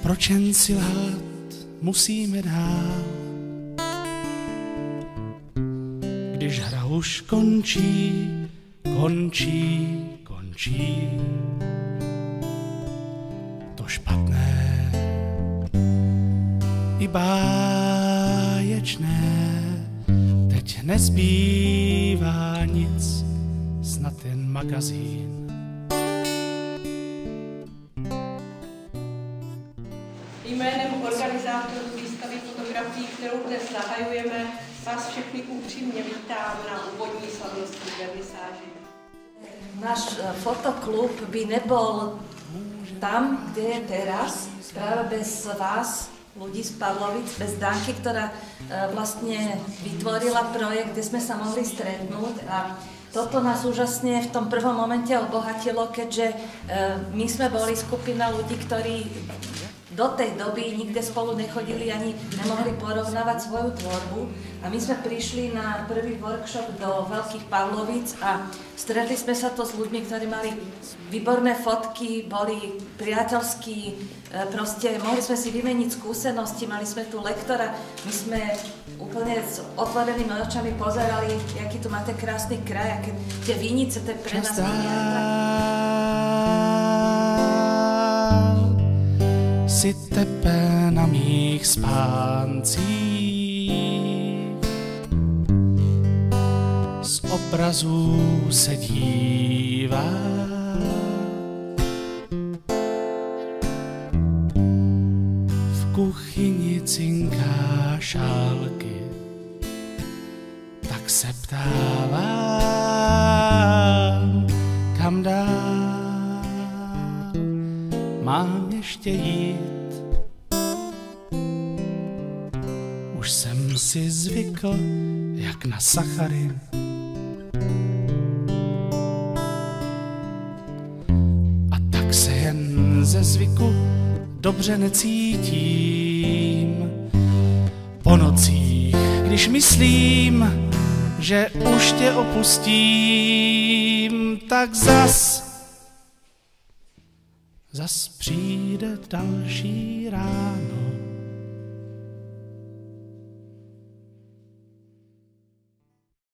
proč jen si lhát musíme dál, když hra už končí, končí, končí. To špatné i báječné, teď nezbývá nic, snad jen magazín. Jménem organizátorů výstavy fotografií, kterou dnes zahajujeme, vás všechny upřímně vítám na úvodní slavnostní vernisáži. Náš fotoklub by nebol tam, kde je teraz, práve bez vás, ľudí z Pavlovic, bez Danky, ktorá vlastne vytvorila projekt, kde sme sa mohli stretnúť. A toto nás úžasne v tom prvom momente obohatilo, keďže my sme boli skupina ľudí, ktorí do tej doby nikde spolu nechodili ani nemohli porovnávať svoju tvorbu. A my sme prišli na prvý workshop do Veľkých Pavlovic a stretli sme sa to s ľuďmi, ktorí mali výborné fotky, boli priateľskí, proste mohli sme si vymeniť skúsenosti, mali sme tu lektora, my sme úplne s otvorenými očami pozerali, aký tu máte krásny kraj, aké tie vinice, to je pre nás Si tepe na mých spáncích, z obrazů se dívá, v kuchyni cinká šálky, tak se ptávám, kam dál mám ještě jít. Už jsem si zvykl, jak na sacharin. A tak se jen ze zvyku dobře necítím. Po nocích, když myslím, že už tě opustím, tak zas přijde další ráno.